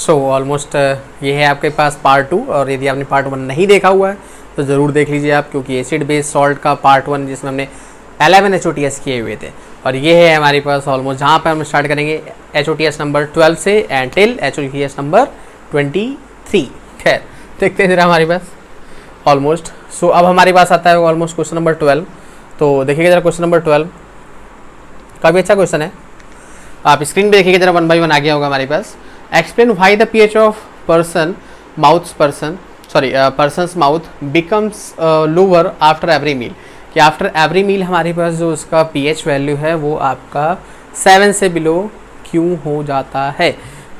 So almost ये है आपके पास पार्ट 2, और यदि आपने पार्ट 1 नहीं देखा हुआ है तो ज़रूर देख लीजिए आप, क्योंकि एसिड बेस्ड सॉल्ट का पार्ट 1 जिसमें हमने 11 HOTS किए हुए थे, और ये है हमारे पास ऑलमोस्ट जहाँ पर हम स्टार्ट करेंगे HOTS नंबर 12 से एंड टिल HOTS नंबर 23। खैर देखते हैं जरा हमारे पास ऑलमोस्ट। सो अब हमारे पास आता है ऑलमोस्ट क्वेश्चन नंबर 12। तो देखिएगा जरा क्वेश्चन नंबर 12 काफ़ी अच्छा क्वेश्चन है, आप स्क्रीन पे देखिएगा जरा 1 by 1 आ गया होगा हमारे पास। Explain why the pH of person's mouth becomes lower after every meal, कि आफ्टर एवरी मील हमारे पास जो उसका pH वैल्यू है वो आपका 7 से बिलो क्यों हो जाता है।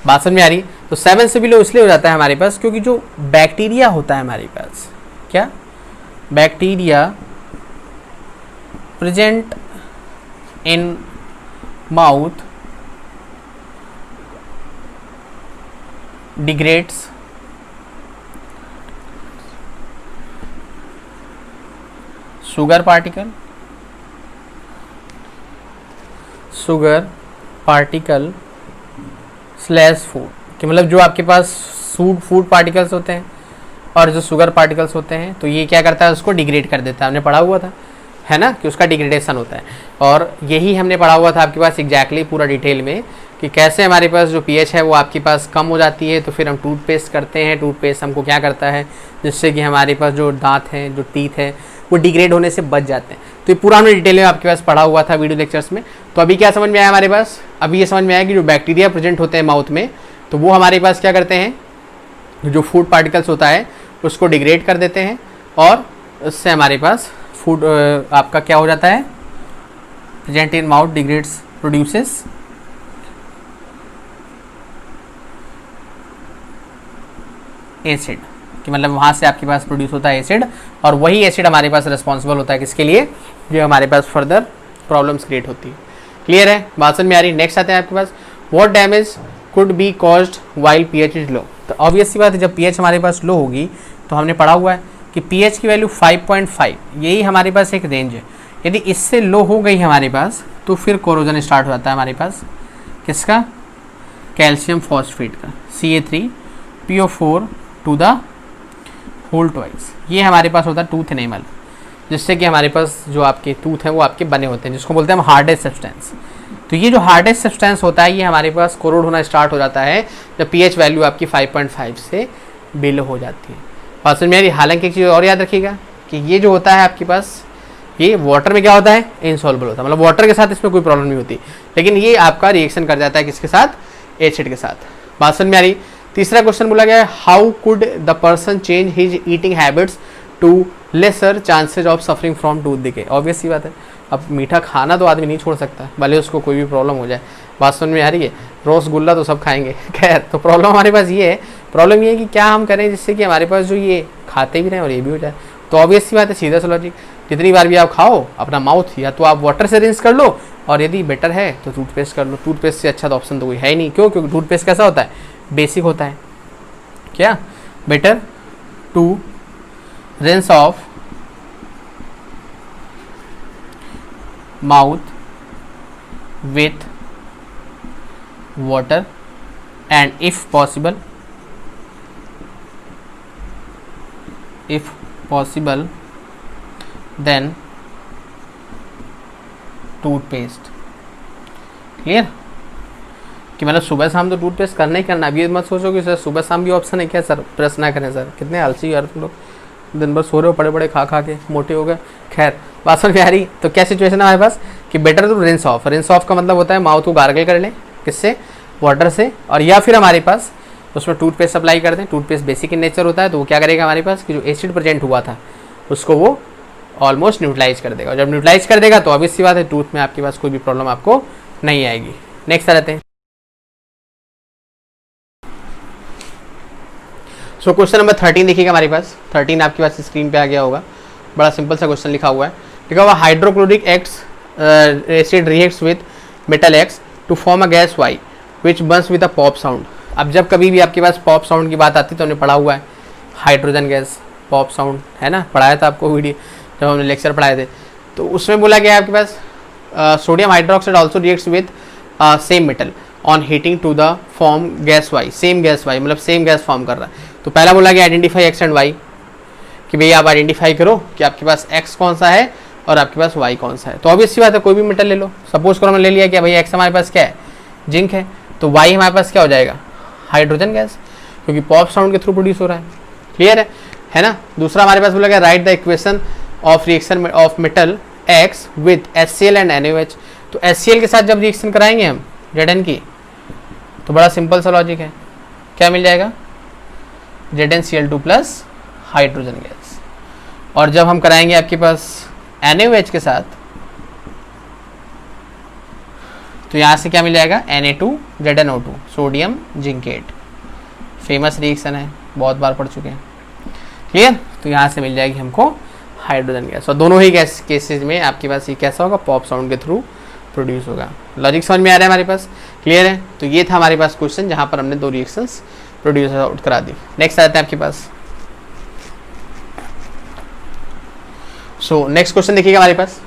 बात समझ में आ रही? तो 7 से बिलो इसलिए हो जाता है हमारे पास क्योंकि जो बैक्टीरिया होता है हमारे पास, क्या bacteria present in mouth degrades sugar particle slash food, कि मतलब जो आपके पास फूड पार्टिकल्स होते हैं और जो शुगर पार्टिकल्स होते हैं, तो ये क्या करता है उसको डिग्रेड कर देता है। हमने पढ़ा हुआ था है ना कि उसका डिग्रेडेशन होता है, और यही हमने पढ़ा हुआ था आपके पास एग्जैक्टली पूरा डिटेल में कि कैसे हमारे पास जो pH है वो आपके पास कम हो जाती है, तो फिर हम टूथपेस्ट करते हैं। टूथपेस्ट हमको क्या करता है, जिससे कि हमारे पास जो दांत हैं, जो टीथ है, वो डिग्रेड होने से बच जाते हैं। तो ये पूरा हमने डिटेल में आपके पास पढ़ा हुआ था वीडियो लेक्चर्स में। तो अभी क्या समझ में आया हमारे पास? अभी ये समझ में आया कि जो बैक्टीरिया प्रेजेंट होते हैं माउथ में, तो वो हमारे पास क्या करते हैं, जो फूड पार्टिकल्स होता है उसको डिग्रेड कर देते हैं, और उससे हमारे पास फूड आपका क्या हो जाता है, present in mouth degrades produces acid, कि मतलब वहाँ से आपके पास प्रोड्यूस होता है एसिड, और वही एसिड हमारे पास रिस्पॉन्सिबल होता है किसके लिए, जो हमारे पास फर्दर प्रॉब्लम्स क्रिएट होती है। क्लियर है? बात समझ में आ रही? नेक्स्ट आते हैं आपके पास, what damage could be caused while pH is low. तो ऑब्वियस सी बात है, जब pH हमारे पास लो होगी तो हमने पढ़ा हुआ है कि pH की वैल्यू 5.5, यही हमारे पास एक रेंज है। यदि इससे लो हो गई हमारे पास तो फिर कोरोजन स्टार्ट हो जाता है हमारे पास, किसका, कैल्शियम फॉस्फेट का, Ca3PO4 to the whole twice. ये हमारे पास होता है टूथ एनिमल, जिससे कि हमारे पास जो आपके टूथ हैं वो आपके बने होते हैं, जिसको बोलते हैं हम हार्डेस्ट सब्सटेंस। तो ये जो हार्डेस्ट सब्सटेंस होता है ये हमारे पास कोरोड होना स्टार्ट हो जाता है जब pH वैल्यू आपकी 5.5 से बिलो हो जाती है। बात समझ में आ रही? हालांकि एक चीज़ और याद रखिएगा कि ये जो होता है आपके पास, ये वाटर में क्या होता है, इनसॉल्युबल होता है, मतलब वाटर के साथ इसमें कोई प्रॉब्लम नहीं होती, लेकिन ये आपका रिएक्शन कर जाता है किसके साथ, एसिड के साथ। बात समझ में आ रही? तीसरा क्वेश्चन बोला गया है, how could the person change his eating habits to lesser chances of suffering from tooth decay. Obvious सी बात है, अब मीठा खाना तो आदमी नहीं छोड़ सकता, भले उसको कोई भी प्रॉब्लम हो जाए। बात समझ में आ रही है? रसगुल्ला तो सब खाएंगे। खैर, तो प्रॉब्लम हमारे पास ये है, प्रॉब्लम ये है कि क्या हम करें जिससे कि हमारे पास जो ये खाते भी रहें और ये भी हो जाए। तो ऑब्वियस सी बात है, सीधा सा लॉजिक, जितनी बार भी आप खाओ अपना माउथ या तो आप वाटर से रिंस कर लो, और यदि बेटर है तो टूथपेस्ट कर लो। टूथपेस्ट से अच्छा तो ऑप्शन तो कोई है ही नहीं। क्यों? क्योंकि टूथपेस्ट कैसा होता है, बेसिक होता है। क्या better to rinse off mouth with water and if possible then toothpaste. Clear? कि मतलब सुबह शाम तो टूथपेस्ट करना ही करना। अब ये मत सोचो कि सर सुबह शाम भी ऑप्शन है क्या सर, ब्रश ना करें सर, कितने आलसी यार तुम लोग, दिन भर सो रहे हो पड़े पड़े खा खा के मोटे हो गए। खैर, बात समझ में आ रही? तो क्या सिचुएशन है हमारे पास कि better to rinse off. Rinse off का मतलब होता है माउथ को गार्गल कर लें, किससे, वाटर से, और या फिर हमारे पास उसमें टूथपेस्ट अप्लाई कर दें। टूथपेस्ट बेसिक इन नेचर होता है, तो वो क्या करेगा हमारे पास कि जो एसिड प्रेजेंट हुआ था उसको वो ऑलमोस्ट न्यूट्रलाइज कर देगा। जब न्यूट्रलाइज कर देगा तो ऑब्वियस सी बात है टूथ में आपके पास कोई भी प्रॉब्लम आपको नहीं आएगी। नेक्स्ट आ जाते हैं। सो क्वेश्चन नंबर 13 देखिएगा हमारे पास। 13 आपके पास स्क्रीन पे आ गया होगा। बड़ा सिंपल सा क्वेश्चन लिखा हुआ है। लिखा हुआ hydrochloric acid reacts with metal X to form a gas Y which burns with a pop sound. अब जब कभी भी आपके पास पॉप साउंड की बात आती है तो हमने पढ़ा हुआ है हाइड्रोजन गैस पॉप साउंड, है ना, पढ़ाया था आपको वीडियो जब हमने लेक्चर पढ़ाए थे। तो उसमें बोला गया आपके पास sodium hydroxide also reacts with same metal. On heating to the form gas Y, same gas Y, मतलब सेम गैस फॉर्म कर रहा है। तो पहला बोला कि आइडेंटिफाई एक्स एंड वाई, कि भैया आप आइडेंटिफाई करो कि आपके पास एक्स कौन सा है और आपके पास वाई कौन सा है। तो ऑब्वियस सी बात है, कोई भी मेटल ले लो। सपोज करो हमने ले लिया कि भैया एक्स हमारे पास क्या है, जिंक है, तो वाई हमारे पास क्या हो जाएगा, हाइड्रोजन गैस, क्योंकि पॉप साउंड के थ्रू प्रोड्यूस हो रहा है। क्लियर है ना। दूसरा हमारे पास बोला गया right the equation of reaction of metal x with HCl and NaOH। तो HCl के साथ जब रिएक्शन कराएंगे हम Zn की, तो बड़ा सिंपल सा लॉजिक है, क्या मिल जाएगा, ZnCl2 प्लस हाइड्रोजन गैस। और जब हम कराएंगे आपके पास NaOH के साथ, तो यहाँ से क्या मिल जाएगा, Na2ZnO2, sodium zincate. Famous reaction है, बहुत बार पढ़ चुके हैं। क्लियर। तो यहाँ से मिल जाएगी हमको हाइड्रोजन गैस। और दोनों ही गैस केसेज में आपके पास ये कैसा होगा, पॉप साउंड के थ्रू प्रोड्यूस होगा। लॉजिक समझ में आ रहा है हमारे पास। क्लियर है। तो ये था हमारे पास क्वेश्चन जहाँ पर हमने 2 रिएक्शंस प्रोड्यूस आउट करा दी। नेक्स्ट आते हैं आपके पास। सो नेक्स्ट क्वेश्चन देखिएगा हमारे पास,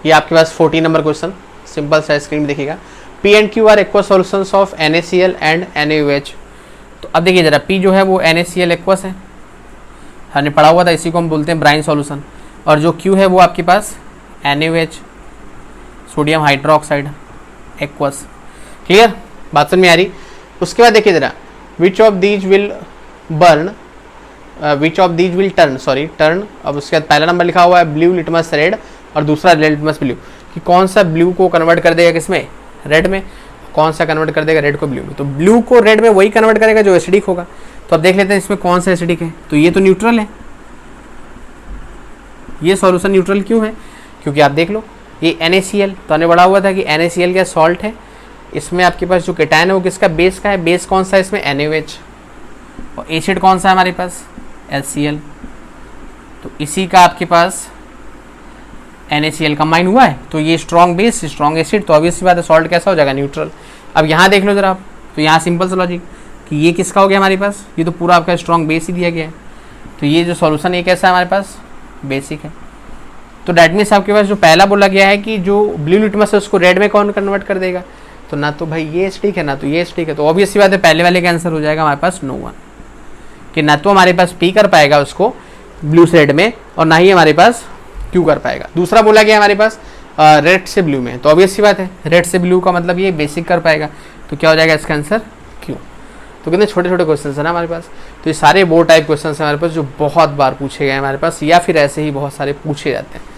ये आपके पास 14 नंबर क्वेश्चन, सिंपल सा स्क्रीन में देखिएगा। P and Q are aqua solutions of NaCl and NaOH। तो अब देखिए जरा, P जो है वो NaCl एक्वस है, हमने पढ़ा हुआ था, इसी को हम बोलते हैं ब्राइन सॉल्यूशन। और जो Q है वो आपके पास NaOH, sodium hydroxide aqueous. Clear, बात समझ में आ रही। उसके बाद देखिए जरा, which of these will burn, which of these will turn. अब उसके बाद पहला नंबर लिखा हुआ है ब्लू लिटमस रेड और दूसरा रेड लिटमस ब्लू, कि कौन सा ब्लू को कन्वर्ट कर देगा किसमें, रेड में, कौन सा कन्वर्ट कर देगा रेड को ब्लू में। तो ब्लू को रेड में वही कन्वर्ट करेगा जो एसिडिक होगा। तो अब देख लेते हैं इसमें कौन सा एसिडिक है। तो ये तो न्यूट्रल है, ये सॉल्यूशन न्यूट्रल क्यों है, क्योंकि आप देख लो ये NaCl, तो हमने पढ़ा हुआ था कि NaCl क्या सॉल्ट है, इसमें आपके पास जो केटायन है वो किसका, बेस का है। बेस कौन सा है इसमें, NaOH। और एसिड कौन सा है हमारे पास, HCl। तो इसी का आपके पास NaCl कंबाइन हुआ है, तो ये स्ट्रॉन्ग बेस स्ट्रॉन्ग एसिड, तो ऑब्वियस सी बात है सॉल्ट कैसा हो जाएगा, न्यूट्रल। अब यहाँ देख लो जरा आप, तो यहाँ सिंपल सा लॉजिक कि ये किसका हो गया हमारे पास, ये तो पूरा आपका स्ट्रॉन्ग बेस ही दिया गया है। तो ये जो सॉल्यूशन ये कैसा है हमारे पास, बेसिक है। तो डैट मीन्स आपके पास जो पहला बोला गया है कि जो ब्लू लिटमस है उसको रेड में कौन कन्वर्ट कर देगा, तो ना तो भाई ये एसिडिक है ना तो ये एसिडिक है। तो ऑब्वियस सी बात है पहले वाले का आंसर हो जाएगा हमारे पास नो वन, कि ना तो हमारे पास पी कर पाएगा उसको ब्लू से रेड में और ना ही हमारे पास क्यू कर पाएगा। दूसरा बोला गया हमारे पास रेड से ब्लू में, तो ऑब्वियस सी बात है रेड से ब्लू का मतलब ये बेसिक कर पाएगा, तो क्या हो जाएगा इसका आंसर क्यू। तो कितने छोटे छोटे क्वेश्चन है ना हमारे पास। तो ये सारे बोर्ड टाइप क्वेश्चन हैं हमारे पास जो बहुत बार पूछे गए हमारे पास, या फिर ऐसे ही बहुत सारे पूछे जाते हैं।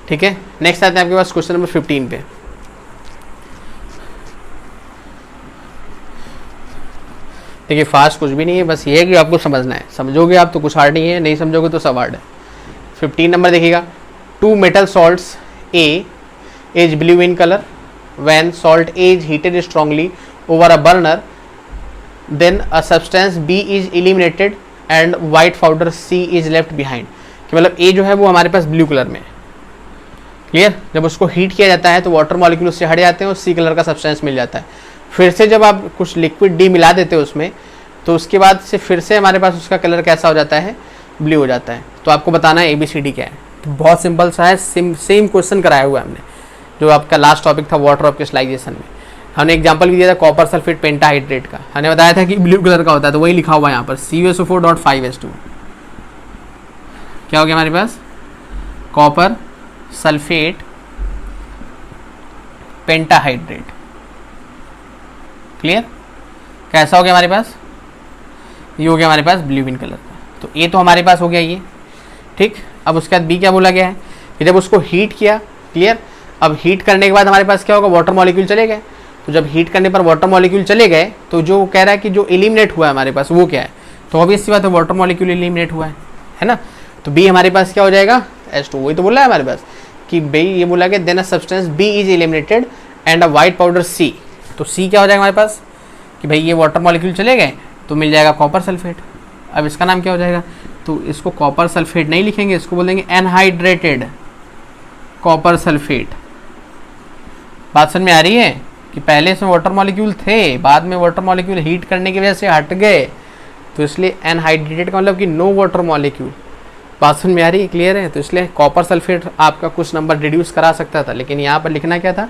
ठीक है, नेक्स्ट आते हैं आपके पास क्वेश्चन नंबर 15 पे। देखिए फास्ट कुछ भी नहीं है, बस ये है कि आपको समझना है, समझोगे आप तो कुछ हार्ड नहीं है, नहीं समझोगे तो सब हार्ड है। 15 नंबर देखिएगा, 2 metal salts A is blue in color when salt A is heated strongly over a burner, then a substance B is eliminated and white powder C is left behind। कि मतलब A जो है वो हमारे पास blue colour में है। Clear, जब उसको हीट किया जाता है तो वाटर मॉलिक्यूल उससे हट जाते हैं और C कलर का सब्सटेंस मिल जाता है। फिर से जब आप कुछ लिक्विड D मिला देते हो उसमें, तो उसके बाद से फिर से हमारे पास उसका कलर कैसा हो जाता है, ब्लू हो जाता है। तो आपको बताना है ABCD क्या है। तो बहुत सिंपल सा है, सेम क्वेश्चन कराया हुआ है हमने, जो आपका लास्ट टॉपिक था वाटर ऑफ क्रिस्टलाइजेशन में। हमने एग्जांपल भी दिया था कॉपर सल्फेट पेंटाहाइड्रेट का, हमने बताया था कि ब्लू कलर का होता है, तो वही लिखा हुआ है यहाँ पर CuSO4.5H2। क्या हो गया हमारे पास, कॉपर सल्फेट पेंटाहाइड्रेट। क्लियर, कैसा हो गया हमारे पास, ये हो गया हमारे पास ब्लू इन कलर का। तो ये तो हमारे पास हो गया ये, ठीक। अब उसके बाद बी क्या बोला गया है कि जब उसको हीट किया, क्लियर, अब हीट करने के बाद हमारे पास क्या होगा, वाटर मॉलिक्यूल चले गए। तो जब हीट करने पर वाटर मॉलिक्यूल चले गए, तो जो कह रहा है कि जो एलिमिनेट हुआ है हमारे पास वो क्या है, तो ऑब्वियस सी बात है वाटर मॉलिक्यूल एलिमिनेट हुआ है ना। तो बी हमारे पास क्या हो जाएगा, H2। वही तो बोला है हमारे पास कि भाई ये बोला गया then a substance B is eliminated and a white powder C. तो सी क्या हो जाएगा हमारे पास कि भाई ये वाटर मॉलिक्यूल चले गए तो मिल जाएगा कॉपर सल्फेट। अब इसका नाम क्या हो जाएगा, तो इसको कॉपर सल्फेट नहीं लिखेंगे, इसको बोलेंगे एनहाइड्रेटेड कॉपर सल्फेट। बात समझ में आ रही है कि पहले इसमें वाटर मॉलिक्यूल थे, बाद में वाटर मॉलिक्यूल हीट करने की वजह से हट गए, तो इसलिए एनहाइड्रेटेड का मतलब कि नो वाटर मॉलिक्यूल। बात समझ में आ रही है, क्लियर है। तो इसलिए कॉपर सल्फेट आपका कुछ नंबर रिड्यूस करा सकता था, लेकिन यहाँ पर लिखना क्या था,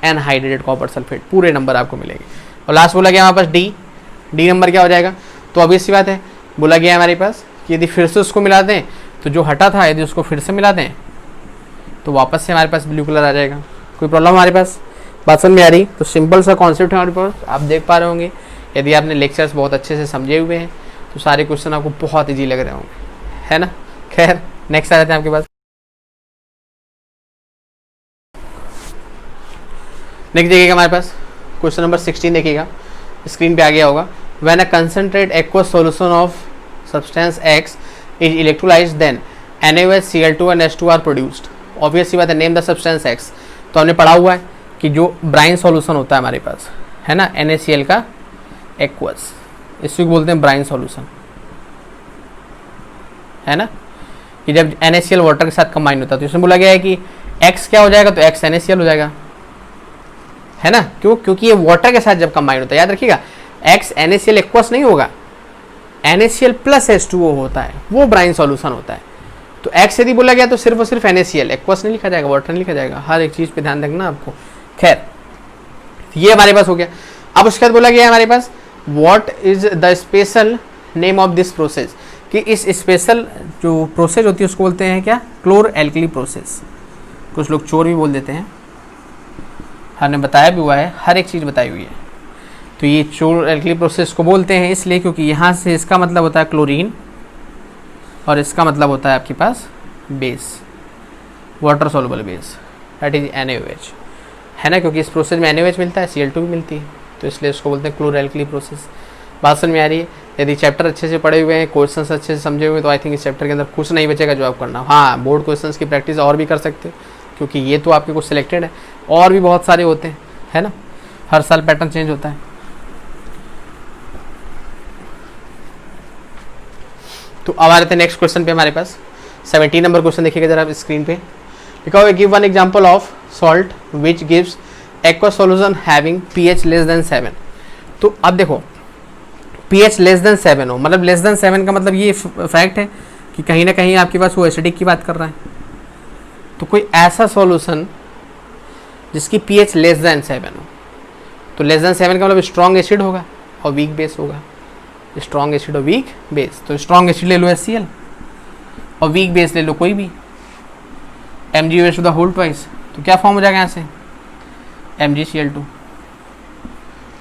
एनहाइड्रेटेड कॉपर सल्फेट, पूरे नंबर आपको मिलेंगे। और लास्ट बोला गया हमारे पास डी नंबर क्या हो जाएगा। तो ऑब्वियस सी बात है, बोला गया है हमारे पास कि यदि फिर से उसको मिला दें तो जो हटा था यदि उसको फिर से मिला दें तो वापस से हमारे पास ब्लू कलर आ जाएगा। कोई प्रॉब्लम हमारे पास बात समझ में आ रही? तो सिंपल सा कॉन्सेप्ट है हमारे पास, आप देख पा रहे होंगे। यदि आपने लेक्चर्स बहुत अच्छे से समझे हुए हैं तो सारे क्वेश्चन आपको बहुत ईजी लग रहे होंगे, है ना। खैर नेक्स्ट आ जाते हैं आपके पास। नेक्स्ट देखिएगा हमारे पास क्वेश्चन नंबर 16 देखिएगा, स्क्रीन पे आ गया होगा। When a concentrate aqueous solution of substance X is electrolysed then NaOH, Cl2 and H2 are produced. Obvious सी बात है, नेम द सब्सटेंस X। तो हमने पढ़ा हुआ है कि जो ब्राइन सॉल्यूशन होता है हमारे पास, है ना, NaCl का एक्वस, इसको बोलते हैं ब्राइन सॉल्यूशन, है ना, कि जब NaCl वाटर के साथ कंबाइन होता है। तो इसमें बोला गया है कि X क्या हो जाएगा, तो X NaCl हो जाएगा, है ना। क्यों? क्योंकि ये वाटर के साथ जब कंबाइन होता है, याद रखिएगा X NaCl एक्वस नहीं होगा, NaCl प्लस H2O होता है, वो ब्राइन सॉल्यूशन होता है। तो X यदि बोला गया तो सिर्फ और सिर्फ NaCl, एक्वस नहीं लिखा जाएगा, वाटर नहीं लिखा जाएगा, हर एक चीज़ पे ध्यान रखना आपको। खैर ये हमारे पास हो गया। अब उसके बाद बोला गया हमारे पास what is the special name of this process, कि इस स्पेशल जो प्रोसेस होती है उसको बोलते हैं क्या, क्लोर एल्कली प्रोसेस। कुछ लोग चोर भी बोल देते हैं, हमने बताया भी हुआ है, हर एक चीज़ बताई हुई है। तो ये चोर एल्कली प्रोसेस को बोलते हैं इसलिए क्योंकि यहाँ से इसका मतलब होता है क्लोरीन और इसका मतलब होता है आपके पास base, water soluble base, that is NaOH, है ना। क्योंकि इस प्रोसेस में NaOH मिलता है, Cl2 भी मिलती है, तो इसलिए उसको बोलते हैं क्लोर एल्कली प्रोसेस। बात समझ में आ रही है? यदि चैप्टर अच्छे से पढ़े हुए हैं, क्वेश्चंस अच्छे से समझे हुए, तो आई थिंक इस चैप्टर के अंदर कुछ नहीं बचेगा जो आप करना। हाँ, बोर्ड क्वेश्चंस की प्रैक्टिस और भी कर सकते हो, क्योंकि ये तो आपके कुछ सिलेक्टेड है, और भी बहुत सारे होते हैं, है ना, हर साल पैटर्न चेंज होता है। तो अब आ रहे थे नेक्स्ट क्वेश्चन पे हमारे पास 17 नंबर क्वेश्चन देखिएगा जरा आप स्क्रीन पे। लिखा हुआ है give one example of salt which gives aqueous solution having pH less than 7। तो अब देखो pH लेस देन 7 हो, मतलब लेस देन 7 का मतलब ये फैक्ट है कि कहीं ना कहीं आपके पास वो एसिडिक की बात कर रहा है। तो कोई ऐसा सॉल्यूशन जिसकी pH लेस देन 7 हो, तो लेस देन 7 का मतलब स्ट्रॉन्ग एसिड होगा और वीक बेस होगा, स्ट्रॉन्ग एसिड और वीक बेस। तो स्ट्रॉन्ग एसिड ले लो HCl और वीक बेस ले लो कोई भी, MgOH to the whole twice. तो क्या फॉर्म हो जाएगा यहाँ से, MgCl2।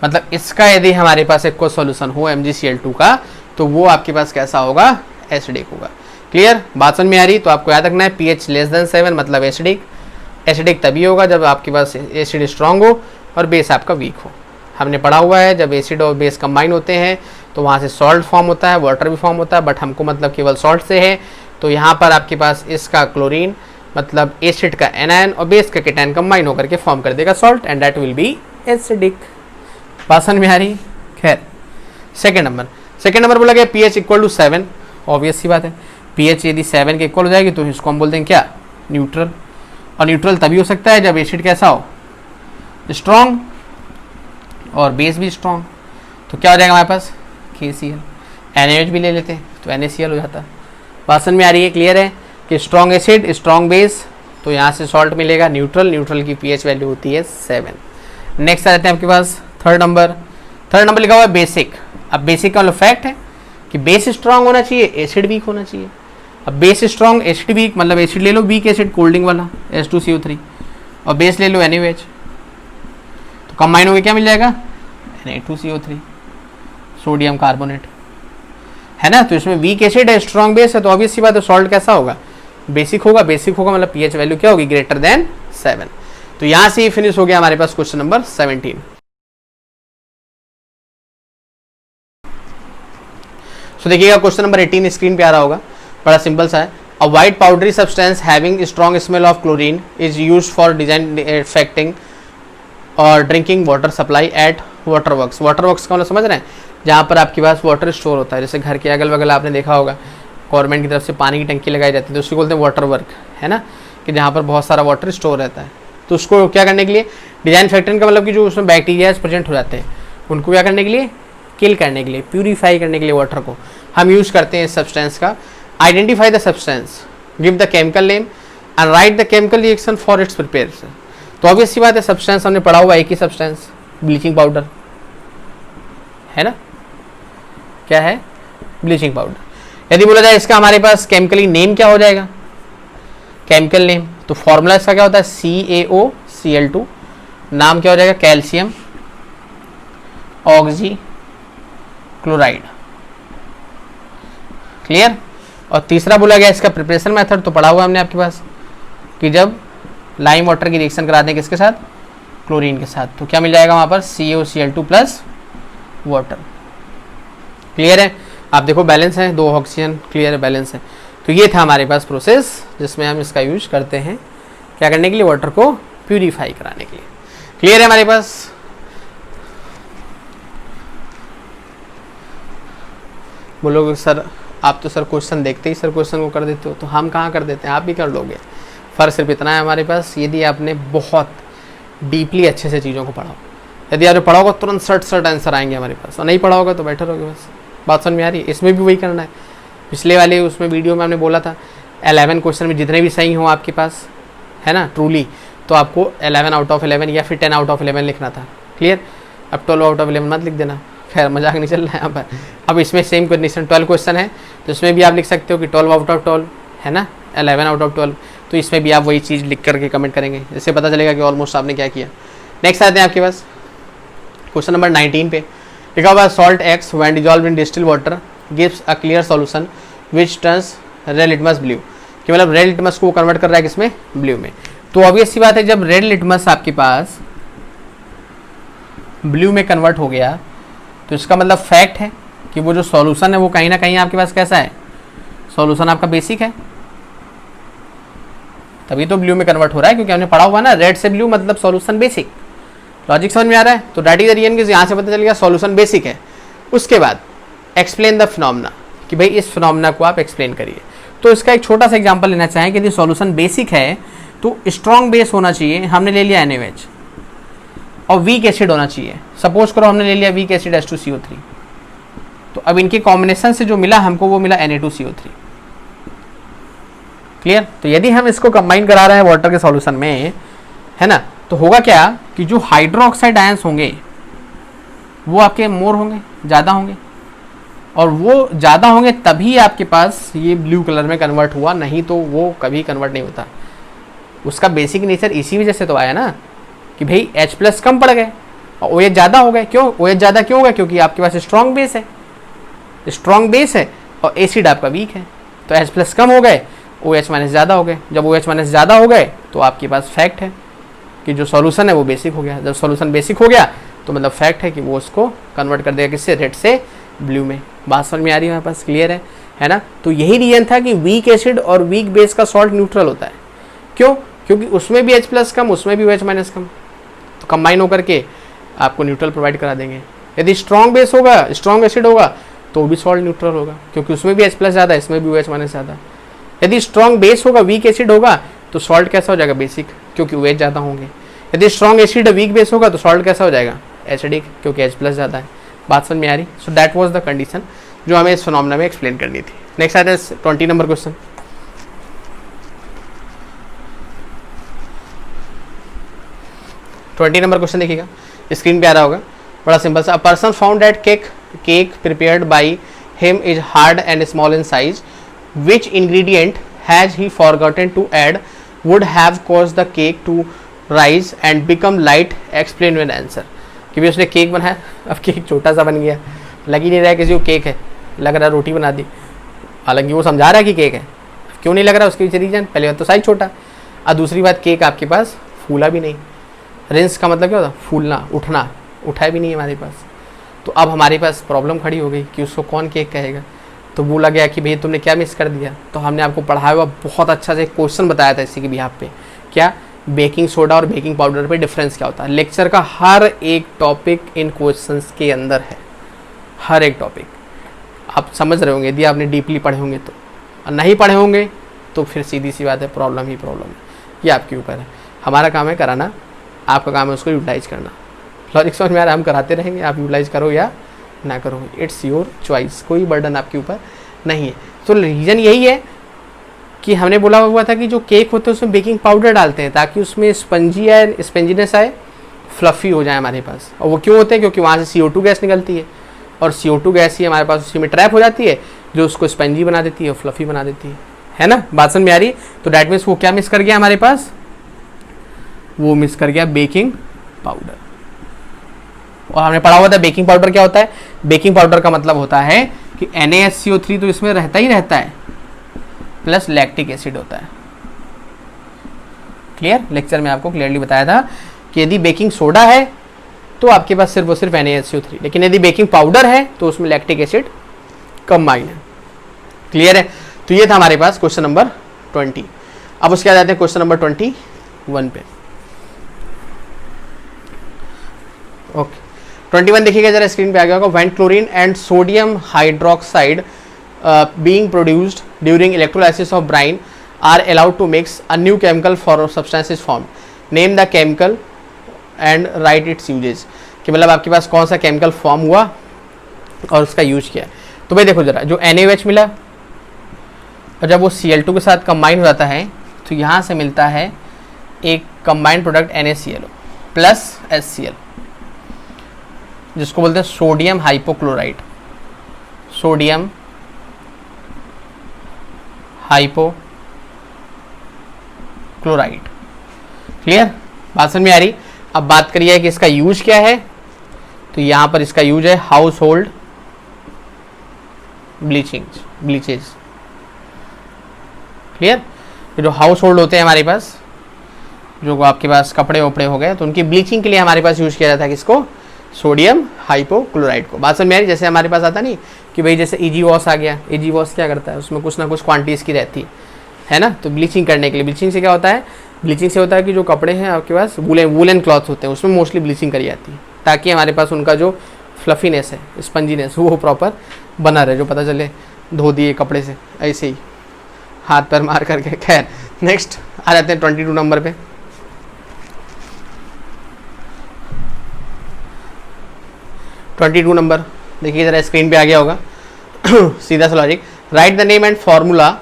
मतलब इसका यदि हमारे पास एक कोई सॉल्यूशन हो MgCl2 का, तो वो आपके पास कैसा होगा, एसिडिक होगा। क्लियर, बात समझ में आ रही? तो आपको याद रखना है pH लेस देन 7 मतलब एसिडिक। एसिडिक तभी होगा जब आपके पास एसिड स्ट्रॉन्ग हो और बेस आपका वीक हो। हमने पढ़ा हुआ है जब एसिड और बेस कंबाइन होते हैं तो वहाँ से सॉल्ट फॉर्म होता है, वाटर भी फॉर्म होता है, बट हमको मतलब केवल सॉल्ट से है। तो यहाँ पर आपके पास इसका क्लोरीन मतलब एसिड का एनायन और बेस का केटायन कंबाइन होकर के फॉर्म कर देगा salt, and that will be acidic. बात समझ में आ रही? खैर सेकेंड नंबर बोला गया pH इक्वल टू 7। ऑब्वियस सी बात है, pH यदि 7 के इक्वल हो जाएगी तो इसको हम बोलते हैं क्या, न्यूट्रल। और न्यूट्रल तभी हो सकता है जब एसिड कैसा हो, स्ट्रॉन्ग, और बेस भी स्ट्रॉन्ग। तो क्या हो जाएगा हमारे पास, KCl। NaOH भी ले लेते हैं तो NaCl हो जाता है। बात समझ में आ रही है? क्लियर है कि स्ट्रॉन्ग एसिड स्ट्रॉन्ग बेस, तो यहाँ से सॉल्ट मिलेगा न्यूट्रल की pH वैल्यू होती है 7। नेक्स्ट आ जाते हैं आपके पास थर्ड नंबर लिखा हुआ है बेसिक। अब बेसिक का मतलब फैक्ट है कि बेस स्ट्रॉन्ग होना चाहिए, एसिड वीक होना चाहिए। अब बेस स्ट्रॉन्ग एसिड वीक मतलब एसिड ले लो वीक एसिड कोल्डिंग वाला H2CO3 और बेस ले लो NaOH, तो कंबाइन होकर क्या मिल जाएगा, Na2CO3 सोडियम कार्बोनेट, है ना। तो इसमें वीक एसिड है स्ट्रॉन्ग बेस है, तो ऑब्वियस सी बात है सॉल्ट कैसा होगा, बेसिक होगा मतलब pH वैल्यू क्या होगी, ग्रेटर देन 7। तो यहां से फिनिश हो गया हमारे पास क्वेश्चन नंबर 17। सो देखिएगा क्वेश्चन नंबर 18 स्क्रीन पे आ रहा होगा, बड़ा सिंपल सा है। A white powdery substance having strong smell of chlorine is used for disinfecting और drinking water supply at water works. Water works का मतलब समझ रहे हैं, जहाँ पर आपके पास वाटर स्टोर होता है, जैसे घर के अगल बगल आपने देखा होगा गवर्नमेंट की तरफ से पानी की टंकी लगाई जाती है, तो उसको बोलते हैं वाटर वर्क, है ना, कि जहाँ पर बहुत सारा वाटर स्टोर रहता है। तो उसको क्या करने के लिए, डिसइंफेक्टेंट का मतलब कि जो उसमें बैक्टीरिया प्रेजेंट हो जाते हैं उनको क्या करने के लिए, किल करने के लिए, प्यूरीफाई करने के लिए वाटर को हम यूज़ करते हैं इस सब्सटेंस का। Identify the substance, give the chemical name and right the chemical reaction for its prepare. तो ऑब्वियस सी बात है सब्सटेंस हमने पढ़ा हुआ एक ही सब्सटेंस, ब्लीचिंग पाउडर, है ना, क्या है, ब्लीचिंग पाउडर। यदि बोला जाए इसका हमारे पास केमिकली नेम क्या हो जाएगा, केमिकल नेम, तो फॉर्मूला इसका क्या होता है, CaOCl2, नाम क्या हो जाएगा, कैल्शियम ऑक्सी क्लोराइड। क्लियर। और तीसरा बोला गया इसका प्रिपरेशन मेथड, तो पढ़ा हुआ हमने आपके पास कि जब लाइम वाटर की रिएक्शन करा दें किसके साथ, क्लोरीन के साथ, तो क्या मिल जाएगा वहां पर, CaOCl2 प्लस वाटर। क्लियर है। आप देखो बैलेंस है, 2 ऑक्सीजन, क्लियर है, बैलेंस है। तो ये था हमारे पास प्रोसेस जिसमें हम इसका यूज करते हैं क्या करने के लिए, वाटर को प्यूरिफाई कराने के लिए। क्लियर है हमारे पास। बोलोगे सर आप तो सर क्वेश्चन देखते ही सर क्वेश्चन को कर देते हो, तो हम कहाँ कर देते हैं, आप भी कर लोगे। फर्क सिर्फ इतना है हमारे पास, यदि आपने बहुत डीपली अच्छे से चीज़ों को पढ़ा हो, यदि आपने पढ़ा होगा तुरंत सट आंसर आएंगे हमारे पास, और नहीं पढ़ा होगा तो बैठे रहोगे बस। बात समझ में आ रही है। इसमें भी वही करना है। पिछले वाले उसमें वीडियो में हमने बोला था 11 क्वेश्चन में जितने भी सही हो आपके पास, है ना, ट्रूली, तो आपको 11 आउट ऑफ 11 या फिर 10 आउट ऑफ 11 लिखना था। क्लियर। अब 12 आउट ऑफ 11 मत लिख देना, खैर मजाक नहीं चल रहा है यहाँ पर। अब इसमें सेम कंडीशन 12 क्वेश्चन है, तो इसमें भी आप लिख सकते हो कि 12 आउट ऑफ 12, है ना, 11 आउट ऑफ 12, तो इसमें भी आप वही चीज़ लिख करके कमेंट करेंगे, इससे पता चलेगा कि ऑलमोस्ट आपने क्या किया। नेक्स्ट आते हैं आपके पास क्वेश्चन नंबर 19 पे लिखा हुआ salt x when dissolve in distil water gives a clear solution which turns red litmus blue, कि मतलब रेड लिटमस को कन्वर्ट कर रहा है किसमें, ब्लू में। तो ऑब्वियस सी बात है, जब रेड लिटमस आपके पास ब्लू में कन्वर्ट हो गया तो इसका मतलब फैक्ट है कि वो जो सॉल्यूशन है वो कहीं ना कहीं आपके पास कैसा है, सॉल्यूशन आपका बेसिक है, तभी तो ब्लू में कन्वर्ट हो रहा है, क्योंकि हमने पढ़ा हुआ ना रेड से ब्लू मतलब सॉल्यूशन बेसिक। लॉजिक समझ में आ रहा है। तो दैट इज द रीजन कि यहाँ से पता चल गया सॉल्यूशन बेसिक है। उसके बाद एक्सप्लेन द फिनोमेना, कि भाई इस फिनोमेना को आप एक्सप्लेन करिए। तो इसका एक छोटा सा एग्जांपल लेना चाहें कि यदि सॉल्यूशन बेसिक है तो स्ट्रॉन्ग बेस होना चाहिए, हमने ले लिया NaOH, और वीक एसिड होना चाहिए। सपोज करो हमने ले लिया वीक एसिड H2CO3, तो अब इनके कॉम्बिनेशन से जो मिला हमको वो मिला Na2CO3। क्लियर। तो यदि हम इसको कंबाइन करा रहे हैं वाटर के सॉल्यूशन में, है ना, तो होगा क्या कि जो हाइड्रोक्साइड आयंस होंगे वो आपके मोर होंगे, ज़्यादा होंगे, और वो ज़्यादा होंगे तभी आपके पास ये ब्लू कलर में कन्वर्ट हुआ, नहीं तो वो कभी कन्वर्ट नहीं होता। उसका बेसिक नेचर इसी वजह से तो आया ना कि भाई H+ कम पड़ गए और OH ज़्यादा हो गए। क्यों OH ज़्यादा क्यों हो गया, क्योंकि आपके पास स्ट्रॉन्ग बेस है, स्ट्रॉन्ग बेस है और एसिड आपका वीक है, तो H+ कम हो गए, OH- ज़्यादा हो गए। जब OH- ज़्यादा हो गए तो आपके पास फैक्ट है कि जो सॉल्यूशन है वो बेसिक हो गया। जब सॉल्यूशन बेसिक हो गया तो मतलब फैक्ट है कि वो उसको कन्वर्ट कर देगा किससे, रेड से ब्लू में। बात समझ में आ रही है हमारे पास, क्लियर है ना। तो यही रीजन था कि वीक एसिड और वीक बेस का सॉल्ट न्यूट्रल होता है। क्यों, क्योंकि उसमें भी H+ कम, उसमें भी OH- कम, तो कंबाइन होकर के आपको न्यूट्रल प्रोवाइड करा देंगे। यदि स्ट्रॉन्ग बेस होगा, स्ट्रॉन्ग एसिड होगा, तो भी सॉल्ट न्यूट्रल होगा, क्योंकि उसमें भी H+ ज़्यादा, इसमें भी OH- ज़्यादा। यदि स्ट्रॉन्ग बेस होगा, वीक एसिड होगा, तो सॉल्ट कैसा हो जाएगा, बेसिक, क्योंकि OH ज़्यादा होंगे। यदि स्ट्रॉन्ग एसिड वीक बेस होगा तो सॉल्ट कैसा हो जाएगा, एसिडिक, क्योंकि H+ ज़्यादा है। बात समझ में आ रही। So that was the condition जो हमें इस फिनोमेना में एक्सप्लेन करनी थी। नेक्स्ट आता है 20 नंबर क्वेश्चन। 20 नंबर क्वेश्चन देखिएगा, स्क्रीन पे आ रहा होगा, बड़ा सिंपल सा। A person found that cake prepared by him is hard and small in size, which ingredient has he forgotten to add would have caused the cake to rise and become light, explain with answer। कि भी उसने cake बनाया, अब cake छोटा सा बन गया, लग ही नहीं रहा है किसी को केक है, लग रहा है रोटी बना दी, हालांकि वो समझा रहा है कि केक है। क्यों नहीं लग रहा, उसके पीछे रीजन, पहली बात तो साइज छोटा, और दूसरी बात केक आपके पास फूला भी नहीं। रिंस का मतलब क्या होता, फूलना, उठना, उठा भी नहीं है हमारे पास। तो अब हमारे पास प्रॉब्लम खड़ी हो गई कि उसको कौन केक कहेगा। तो बोला गया कि भाई तुमने क्या मिस कर दिया। तो हमने आपको पढ़ाया हुआ बहुत अच्छा से क्वेश्चन बताया था इसी के बिहाफ पे, क्या बेकिंग सोडा और बेकिंग पाउडर पे डिफरेंस क्या होता है। लेक्चर का हर एक टॉपिक इन क्वेश्चंस के अंदर है, हर एक टॉपिक आप समझ रहे होंगे यदि आपने डीपली पढ़े होंगे तो, और नहीं पढ़े होंगे तो फिर सीधी सी बात है, प्रॉब्लम ही प्रॉब्लम है। ये आपके ऊपर है, हमारा काम है कराना, आपका काम है उसको यूटिलाइज करना। लॉजिक समझ में आ रहा है, हम कराते रहेंगे, आप यूटिलाइज करो या ना करो, इट्स योर चॉइस, कोई बर्डन आपके ऊपर नहीं है। तो रीज़न यही है कि हमने बोला हुआ था कि जो केक होते हैं उसमें बेकिंग पाउडर डालते हैं ताकि उसमें स्पंजीनेस आए, फ्लफ़ी हो जाए हमारे पास। और वो क्यों होते हैं, क्योंकि वहाँ से CO2 गैस निकलती है, और CO2 गैस ही हमारे पास उसी में ट्रैप हो जाती है, जो उसको स्पंजी बना देती है और फ्लफी बना देती है ना। बात समझ में आ रही? तो डैट मीन्स वो क्या मिस कर गया हमारे पास, वो मिस कर गया बेकिंग पाउडर। और हमने पढ़ा हुआ था बेकिंग पाउडर क्या होता है। बेकिंग पाउडर का मतलब होता है कि NaSCO3 तो इसमें रहता ही रहता है, प्लस लैक्टिक एसिड होता है। क्लियर? लेक्चर में आपको क्लियरली बताया था कि यदि बेकिंग सोडा है तो आपके पास सिर्फ और सिर्फ NaSCO3, लेकिन यदि बेकिंग पाउडर है तो उसमें लैक्टिक एसिड कंबाइन है। क्लियर है? तो ये था हमारे पास क्वेश्चन नंबर 20। अब उसके बाद आते हैं क्वेश्चन नंबर 21 पे। ओके 21 देखिएगा जरा, स्क्रीन पे आ गया होगा। When chlorine and sodium hydroxide being produced during electrolysis of brine are allowed to mix a new chemical for substances formed. Name the chemical and write its uses. कि मतलब आपके पास कौन सा केमिकल फॉर्म हुआ और उसका यूज किया है। तो भाई देखो जरा, जो NaOH मिला और जब वो Cl2 के साथ कंबाइन हो जाता है तो यहाँ से मिलता है एक combined product NaClO plus HCl, जिसको बोलते हैं sodium hypochloride. Sodium hypochloride. Clear? बात समझ में आ रही? अब बात करिए कि इसका यूज क्या है। तो यहां पर इसका यूज है हाउस होल्ड ब्लीचेज। क्लियर? जो हाउस होल्ड होते हैं हमारे पास, जो आपके पास कपड़े वपड़े हो गए, तो उनकी ब्लीचिंग के लिए हमारे पास यूज किया जाता है किसको, सोडियम हाइपोक्लोराइड को। बात समझ में आ रही? जैसे हमारे पास आता नहीं कि भाई जैसे इजी वॉश आ गया, इजी वॉश क्या करता है, उसमें कुछ ना कुछ क्वांटिटीज की रहती है ना। तो ब्लीचिंग करने के लिए, ब्लीचिंग से क्या होता है, ब्लीचिंग से होता है कि जो कपड़े हैं आपके पास वूलन क्लॉथ होते हैं, उसमें मोस्टली ब्लीचिंग करी जाती है, ताकि हमारे पास उनका जो फ्लफीनेस है, स्पंजीनेस, वो प्रॉपर बना रहे, जो पता चले धो दिए कपड़े से ऐसे ही हाथ पैर मार करके। खैर नेक्स्ट आ जाते हैं 22 नंबर पे। नंबर देखिए जरा, स्क्रीन पे आ गया होगा। सीधा सा logic, write the name and formula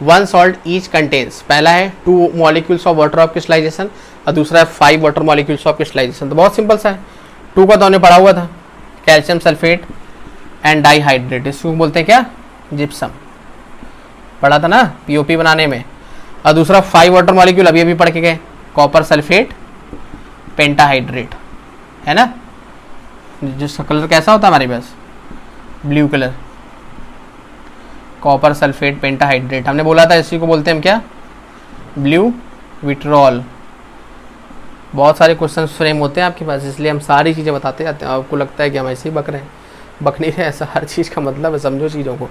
one salt each contains. पहला है 2 molecules of water of crystallization और दूसरा है 5 वाटर मॉलिक्यूल्स ऑफ क्रिस्टलाइजेशन। तो बहुत सिंपल सा है। 2 का तो हमने पढ़ा हुआ था, कैल्शियम सल्फेट एंड डाईहाइड्रेट, इसको बोलते हैं क्या, जिप्सम, पढ़ा था ना POP बनाने में। और दूसरा 5 वाटर मॉलिक्यूल अभी अभी पढ़ के गए, कॉपर सल्फेट पेंटाहाइड्रेट, है ना। जिसका कलर कैसा होता है हमारे पास, blue colour, copper sulphate pentahydrate. हमने बोला था इसी को बोलते हैं हम क्या, ब्लू विट्रॉल। बहुत सारे क्वेश्चन फ्रेम होते हैं आपके पास, इसलिए हम सारी चीज़ें बताते जाते हैं। आपको लगता है कि हम ऐसे ही बक रहे हैं, बक नहीं रहे, ऐसा हर चीज़ का मतलब है, समझो चीज़ों को।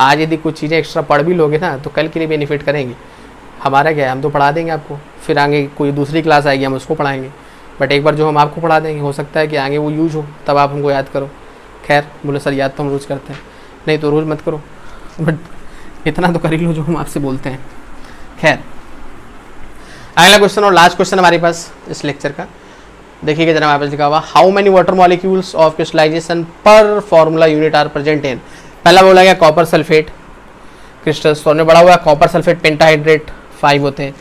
आज यदि कुछ चीज़ें एक्स्ट्रा पढ़ भी लोगे ना तो कल के लिए बेनिफिट करेंगे। हमारा क्या है, हम तो पढ़ा देंगे आपको, फिर आगे कोई दूसरी क्लास आएगी हम उसको पढ़ाएंगे, बट एक बार जो हम आपको पढ़ा देंगे हो सकता है कि आगे वो यूज हो, तब आप हमको याद करो। खैर बोले सर याद तो हम रोज़ करते हैं, नहीं तो रोज़ मत करो, बट इतना तो कर ही लो जो हम आपसे बोलते हैं। खैर अगला क्वेश्चन और लास्ट क्वेश्चन हमारे पास इस लेक्चर का, देखिएगा जरा हमारे पास लिखा हुआ, how many water molecules of crystallisation per formula unit are present in. पहला बोला गया कॉपर सल्फेट क्रिस्टल्स, तो हमने पढ़ा हुआ है कॉपर सल्फेट पेंटाहाइड्रेट 5 होते हैं।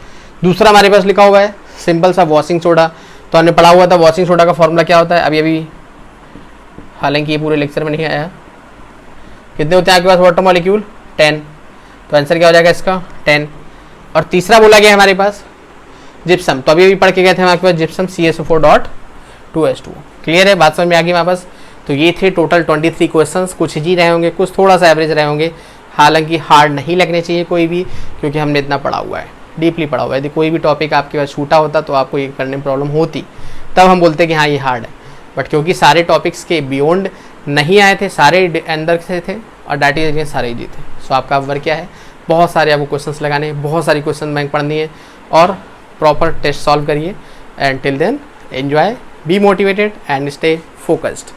दूसरा हमारे पास लिखा हुआ है सिंपल सा वॉशिंग सोडा, तो हमने पढ़ा हुआ था वॉशिंग सोडा का फॉर्मूला क्या होता है, अभी अभी, हालांकि ये पूरे लेक्चर में नहीं आया। कितने होते हैं आपके पास वाटर मॉलिक्यूल, 10, तो आंसर क्या हो जाएगा इसका 10। और तीसरा बोला गया हमारे पास जिप्सम, तो अभी पढ़ के गए थे हमारे पास जिप्सम CaSO4.2H2। क्लियर है, बात समझ में आ गई हमारे पास। तो ये थे टोटल 23 क्वेश्चंस, कुछ इजी रहे होंगे, कुछ थोड़ा सा एवरेज रहे होंगे, हालांकि हार्ड नहीं लगने चाहिए कोई भी, क्योंकि हमने इतना पढ़ा हुआ है, डीपली पढ़ा हुआ है। यदि कोई भी टॉपिक आपके पास छूटा होता तो आपको ये करने में प्रॉब्लम होती, तब हम बोलते कि हाँ ये हार्ड है। बट क्योंकि सारे टॉपिक्स के बियॉन्ड नहीं आए थे, सारे अंदर से थे और डाटा एरिया सारे इजी थे। सो आपका वर्क क्या है, बहुत सारे आपको क्वेश्चंस लगाने हैं, बहुत सारी क्वेश्चन बैंक पढ़नी है और प्रॉपर टेस्ट सॉल्व करिए। And till then enjoy, be motivated and stay focused.